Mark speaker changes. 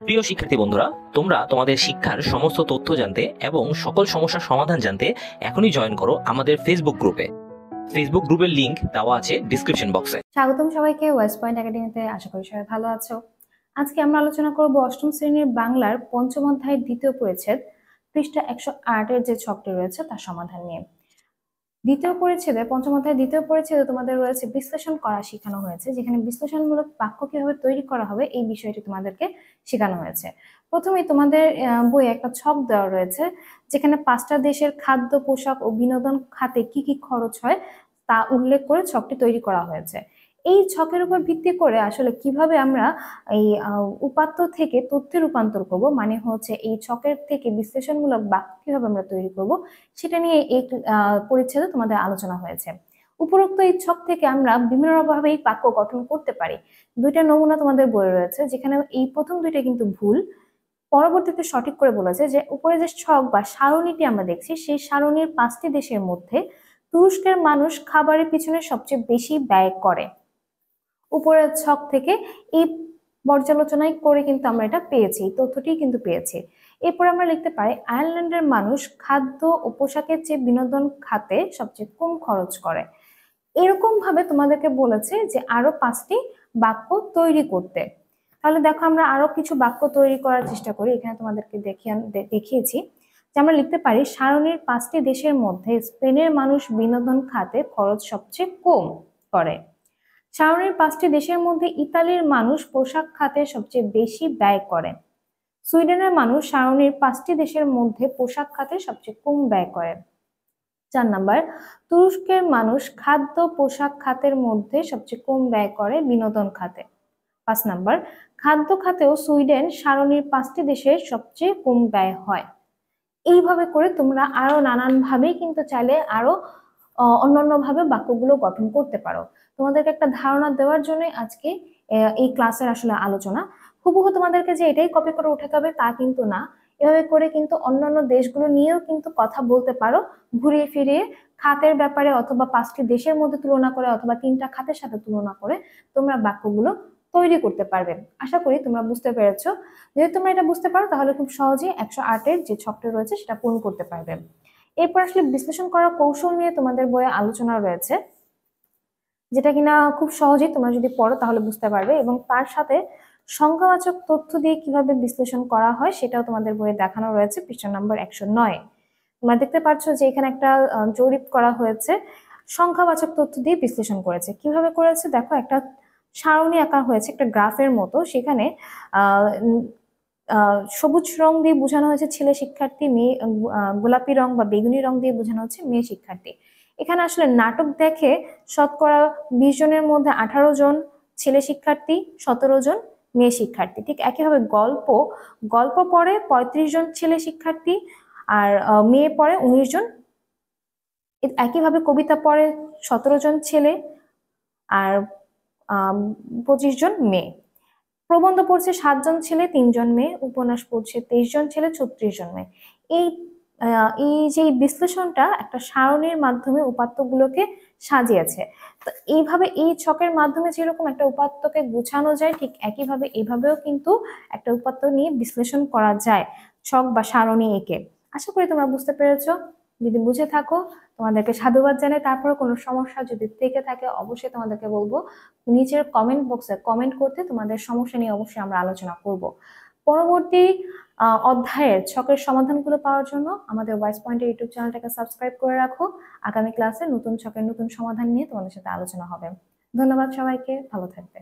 Speaker 1: প্রিয় শিক্ষার্থী বন্ধুরা, তোমরা তোমাদের শিক্ষার সমস্ত তথ্য জানতে এবং সকল সমস্যার সমাধান জানতে এখনই জয়েন করো আমাদের ফেসবুক গ্রুপে। ফেসবুক গ্রুপের লিংক দেওয়া আছে ডিসক্রিপশন বক্সে।
Speaker 2: স্বাগতম সবাইকে ওয়েস্ট পয়েন্ট একাডেমিতে। আশা করি সবাই ভালো আছো। আজকে আমরা আলোচনা করব অষ্টম শ্রেণীর বাংলার পঞ্চম অধ্যায়ের দ্বিতীয় পরিচ্ছেদ পৃষ্ঠা 108 এর যে ছকটি রয়েছে তার সমাধান নিয়ে। পঞ্চম অধ্যায়ের দ্বিতীয় পরিচ্ছেদে তোমাদের রয়েছে বিশ্লেষণ করা শেখানো হয়েছে, যেখানে বিশ্লেষণমূলক বাক্য কিভাবে তৈরি করা হবে এই বিষয়টি তোমাদেরকে শেখানো হয়েছে। প্রথমেই তোমাদের বইয়ে একটা ছক দেওয়া রয়েছে, যেখানে 5টা দেশের খাদ্য, পোশাক ও বিনোদন খাতে কি কি খরচ হয় তা উল্লেখ করে ছকটি তৈরি করা হয়েছে। এই ছকের উপর ভিত্তি করে আসলে কিভাবে আমরা এই উপাত্ত থেকে তথ্যে রূপান্তর করব, মানে হচ্ছে এই ছকের থেকে বিশ্লেষণমূলক বাক্য কিভাবে আমরা তৈরি করব, সেটা নিয়ে এই পরিচ্ছেদে তোমাদের আলোচনা হয়েছে। উপরোক্ত এই ছক থেকে আমরা বিভিন্নভাবে এই বাক্য গঠন করতে পারি। দুইটা নমুনা তোমাদের বইয়ে রয়েছে, যেখানে এই প্রথম দুইটা কিন্তু ভুল, পরবর্তীতে সঠিক করে বলেছে যে উপরে যে ছক বা সারণীটি আমরা দেখছি, সেই সারণীর 5টি দেশের মধ্যে তুরস্কের মানুষ খাবারের পিছনে সবচেয়ে বেশি ব্যয় করে। উপরের ছক থেকে এই পর্যালোচনায় করে কিন্তু আমরা এটা পেয়েছি, তথ্যটি কিন্তু পেয়েছি। এরপর আমরা লিখতে পারি আয়ারল্যান্ডের মানুষ খাদ্য ও পোশাকের চেয়ে বিনোদন খাতে সবচেয়ে কম খরচ করে। এরকম ভাবে তোমাদেরকে বলেছে যে আরো 5টি বাক্য তৈরি করতে। তাহলে দেখো আমরা আরো কিছু বাক্য তৈরি করার চেষ্টা করি। এখানে তোমাদেরকে দেখিয়েছি যে আমরা লিখতে পারি সারণীর 5টি দেশের মধ্যে স্পেনের মানুষ বিনোদন খাতে খরচ সবচেয়ে কম করে। সারণীর 5টি দেশের মধ্যে ইতালির মানুষ পোশাক খাতে সবচেয়ে বেশি ব্যয় করে। সুইডেনের মানুষ সারণীর 5টি দেশের মধ্যে পোশাক খাতে সবচেয়ে কম ব্যয় করে। 4 নাম্বার, তুরস্কের মানুষ খাদ্য পোশাক খাতের মধ্যে সবচেয়ে কম ব্যয় করে বিনোদন খাতে। 5 নাম্বার, খাদ্য খাতেও সুইডেন সারণীর 5টি দেশের সবচেয়ে কম ব্যয় হয়। এইভাবে করে তোমরা আরো নানান ভাবেই কিন্তু চাইলে আরো অন্যান্য ভাবে বাক্যগুলো গঠন করতে পারো। তোমাদেরকে একটা ধারণা দেওয়ার জন্য আজকে এই ক্লাসের আসলে আলোচনা। হুবহু তোমাদেরকে যে এটাই কপি করে উঠাতে হবে তা কিন্তু না। এভাবে করে কিন্তু অন্যান্য দেশগুলো নিয়েও কিন্তু কথা বলতে পারো, ঘুরিয়ে ফিরিয়ে খাতের ব্যাপারে, অথবা 5টি দেশের মধ্যে তুলনা করে, অথবা 3টা খাতের সাথে তুলনা করে তোমরা বাক্যগুলো তৈরি করতে পারবে। আশা করি তোমরা বুঝতে পেরেছো। যদি তোমরা এটা বুঝতে পারো তাহলে খুব সহজেই 108 এর যে ছকটি রয়েছে সেটা পূরণ করতে পারবে। এরপর আসলে বিশ্লেষণ করার কৌশল নিয়ে তোমাদের বইয়ে আলোচনা রয়েছে, যেটা কিনা খুব সহজেই তোমরা যদি পড়ো তাহলে বুঝতে পারবে, এবং তার সাথে সংখ্যাবাচক তথ্য দিয়ে কিভাবে বিশ্লেষণ করা হয় সেটাও তোমাদের বইয়ে দেখানো রয়েছে পৃষ্ঠা নম্বর 109। তোমরা দেখতে পাচ্ছ যে এখানে একটা জরিপ করা হয়েছে, সংখ্যাবাচক তথ্য দিয়ে বিশ্লেষণ করেছে। কিভাবে করেছে দেখো, একটা সারণী আঁকা হয়েছে একটা গ্রাফের মতো। সেখানে সবুজ রং দিয়ে বোঝানো হয়েছে ছেলে শিক্ষার্থী, মেয়ে গোলাপি রং বা বেগুনি রং দিয়ে বোঝানো হচ্ছে মেয়ে শিক্ষার্থী। এখানে আসলে নাটক দেখে শতকরা 20 জনের মধ্যে 18 জন ছেলে শিক্ষার্থী, 17 জন মেয়ে শিক্ষার্থী। ঠিক একইভাবে গল্প গল্প পড়ে 35 জন ছেলে শিক্ষার্থী, আর মেয়ে পড়ে 19 জন। একইভাবে কবিতা পড়ে 17 জন ছেলে আর 25 জন মেয়ে। প্রবন্ধ পড়ছে 7 জন ছেলে 3 জন মেয়ে, উপন্যাস পড়ছে 23 জন ছেলে 36 জন মেয়ে। এই এই যে বিশ্লেষণটা একটা সারণীর মাধ্যমে উপাত্তগুলোকে সাজিয়েছে। তো এইভাবে এই ছকের মাধ্যমে যেরকম একটা উপাত্তকে গুছানো যায়, ঠিক একইভাবে এইভাবেও কিন্তু একটা উপাত্ত নিয়ে বিশ্লেষণ করা যায় ছক বা সারণী এঁকে। আশা করি তোমরা বুঝতে পেরেছো। যদি বুঝে থাকো তোমাদেরকে সাধুবাদ জানাই। তারপরে কোনো সমস্যা যদি থেকে থাকে অবশ্যই তোমাদেরকে বলবো নিচের কমেন্ট বক্সে কমেন্ট করতে, তোমাদের সমস্যা নিয়ে অবশ্যই আমরা আলোচনা করব। পরবর্তী অধ্যায়ের ছকের সমাধানগুলো পাওয়ার জন্য আমাদের ওয়াইস পয়েন্টের ইউটিউব চ্যানেলটাকে সাবস্ক্রাইব করে রাখো। আগামী ক্লাসে নতুন ছকের নতুন সমাধান নিয়ে তোমাদের সাথে আলোচনা হবে। ধন্যবাদ সবাইকে, ভালো থাকবে।